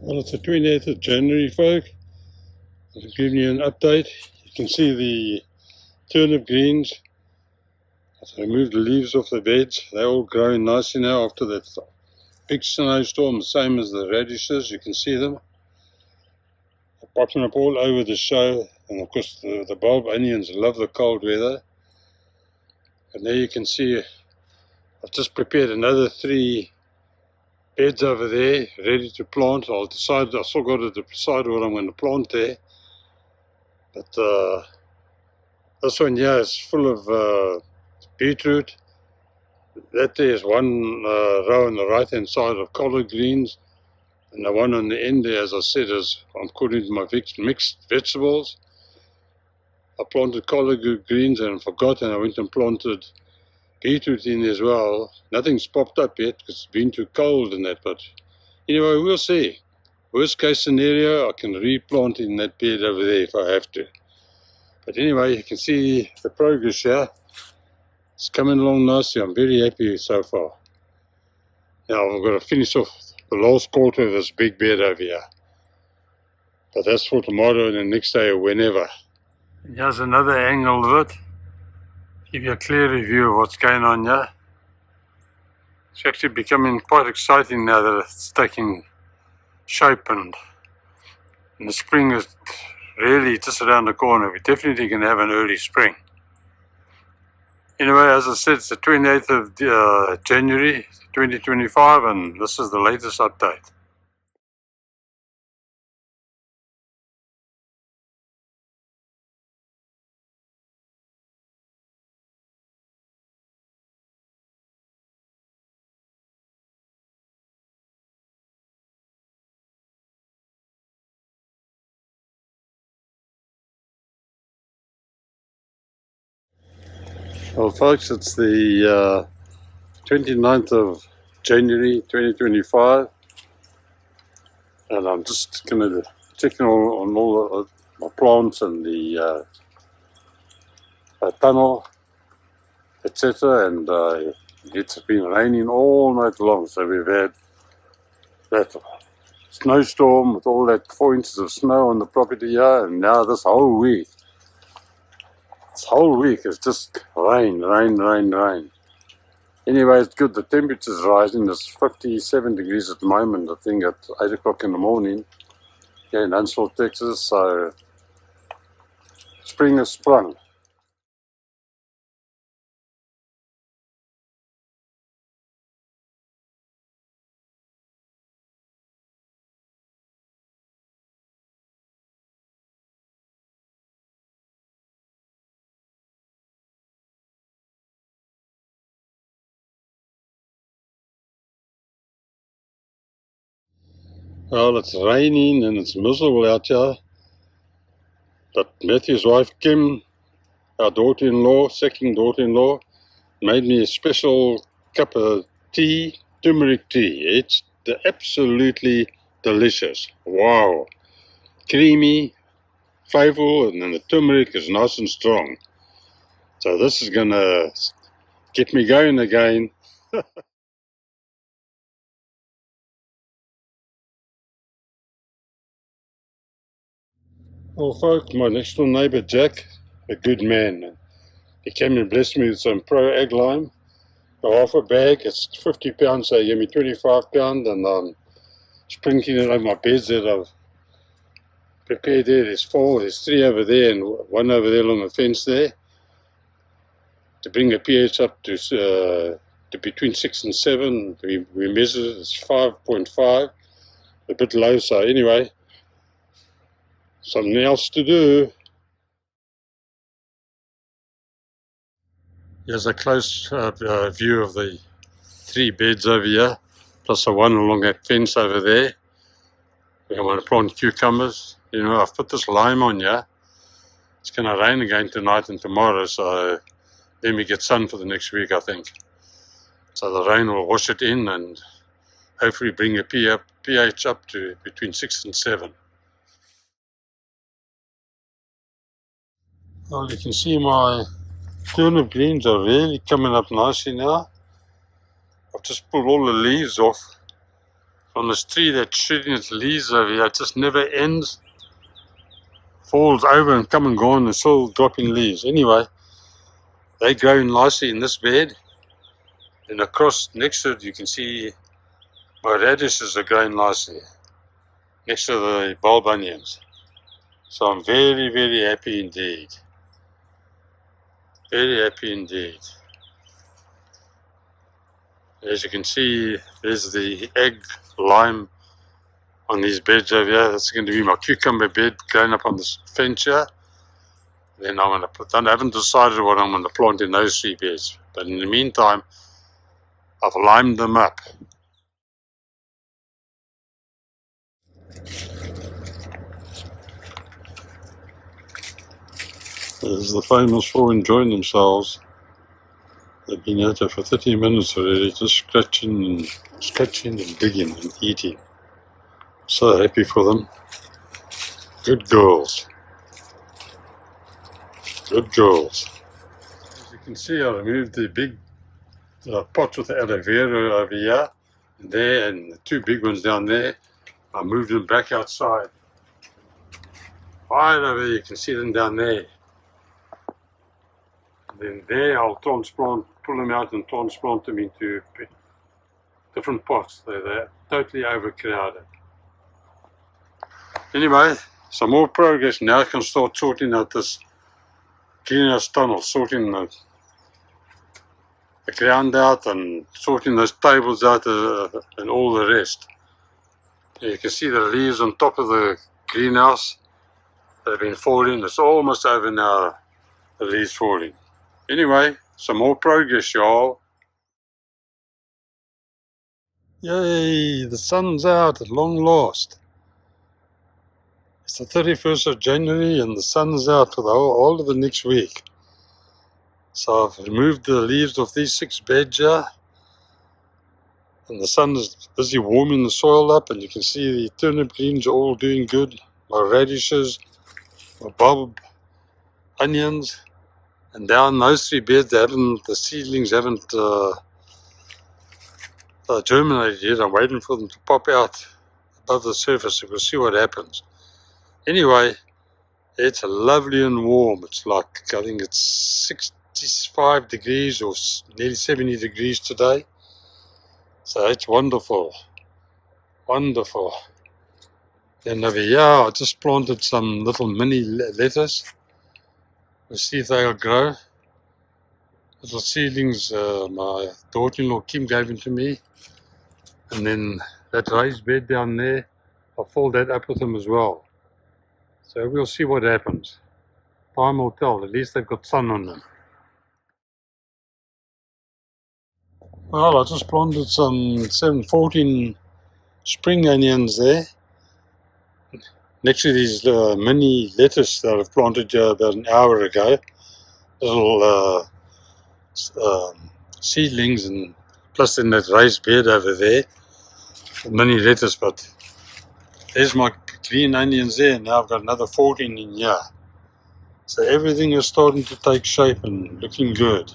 Well, it's the 28th of January, folk. I'm giving you an update. You can see the turnip greens. I removed the leaves off the beds. They're all growing nicely now after that big snowstorm, the same as the radishes. You can see them. They're popping up all over the show. And of course, the bulb onions love the cold weather. And there you can see I've just prepared another 3 beds over there, ready to plant. I still got to decide what I'm going to plant there. But this one here is full of beetroot. That there is one row on the right hand side of collard greens, and the one on the end there, as I said, is I'm calling it my mixed vegetables. I planted collard greens and forgot, and I went and planted beetroot in as well. Nothing's popped up yet because it's been too cold and that, but anyway, we'll see. Worst case scenario, I can replant in that bed over there if I have to. But anyway, you can see the progress here. It's coming along nicely. I'm very happy so far. Now I've got to finish off the last quarter of this big bed over here. But that's for tomorrow and the next day or whenever. And here's another angle of it. Give you a clearer view of what's going on here. It's actually becoming quite exciting now that it's taking shape, and the spring is really just around the corner. We're definitely going to have an early spring. Anyway, as I said, it's the 28th of January 2025, and this is the latest update. Well, folks, it's the 29th of January 2025, and I'm just going to check on all my plants and the tunnel, etc. And it's been raining all night long, so we've had that snowstorm with all that 4 inches of snow on the property here, and now this whole week is just rain. Anyway, it's good. The temperature's rising. It's 57 degrees at the moment, I think, at 8 o'clock in the morning here in Huntsville, Texas. So spring has sprung. Well, it's raining and it's miserable out here. But Matthew's wife, Kim, our daughter-in-law, second daughter-in-law, made me a special cup of tea, turmeric tea. It's absolutely delicious. Wow. Creamy, flavorful, and then the turmeric is nice and strong. So this is going to get me going again. Well, folks, my next door neighbour, Jack, a good man. He came and blessed me with some Pro Ag Lime. Half a bag, it's £50, so he gave me £25, and I'm sprinkling it on my beds that I've prepared there. There's 4, there's 3 over there and 1 over there along the fence there, to bring the pH up to between 6 and 7. We measured it, it's 5.5, a bit low, so anyway, something else to do. Here's a close view of the 3 beds over here, plus the one along that fence over there. I want to plant cucumbers. You know, I've put this lime on here. It's going to rain again tonight and tomorrow, so then we get sun for the next week, I think. So the rain will wash it in and hopefully bring the pH up to between 6 and 7. Well, you can see my turnip greens are really coming up nicely now. I've just pulled all the leaves off on this tree that's shooting its leaves over here. It just never ends. Falls over and come and gone and still dropping leaves. Anyway, they grow nicely in this bed. And across next to it you can see my radishes are growing nicely next to the bulb onions. So I'm very, very happy indeed. Very happy indeed. As you can see, there's the egg lime on these beds over here. That's going to be my cucumber bed going up on this fence here. Then I'm going to put, I haven't decided what I'm going to plant in those 3 beds. But in the meantime, I've limed them up. There's the famous 4 enjoying themselves. They've been out there for 30 minutes already, just scratching and digging and eating. So happy for them. Good girls. Good girls. As you can see, I removed the big pots with the aloe vera over here and there, and the 2 big ones down there. I moved them back outside. Right over there, you can see them down there. Then there I'll transplant, pull them out and transplant them into different pots. They're totally overcrowded. Anyway, some more progress. Now I can start sorting out this greenhouse tunnel, sorting the ground out and sorting those tables out and all the rest. You can see the leaves on top of the greenhouse. They've been falling. It's almost over now, the leaves falling. Anyway, some more progress, y'all. Yay, the sun's out at long last. It's the 31st of January and the sun's out for the whole of the next week. So I've removed the leaves of these 6 beds here. And the sun is busy warming the soil up, and you can see the turnip greens are all doing good. My radishes, my bulb onions. And down those 3 beds, the seedlings haven't germinated yet. I'm waiting for them to pop out above the surface. We'll see what happens. Anyway, it's lovely and warm. It's like, I think it's 65 degrees or nearly 70 degrees today. So it's wonderful. Wonderful. Then over here, I just planted some little mini lettuce. We'll see if they'll grow. Little seedlings, my daughter-in-law Kim gave them to me. And then that raised bed down there, I'll fold that up with them as well. So we'll see what happens. Time will tell. At least they've got sun on them. Well, I just planted some 14 spring onions there. Next to these mini lettuce that I've planted about an hour ago. Little seedlings, and plus in that raised bed over there. Mini lettuce, but there's my green onions there. Now I've got another 14 in here. So everything is starting to take shape and looking good.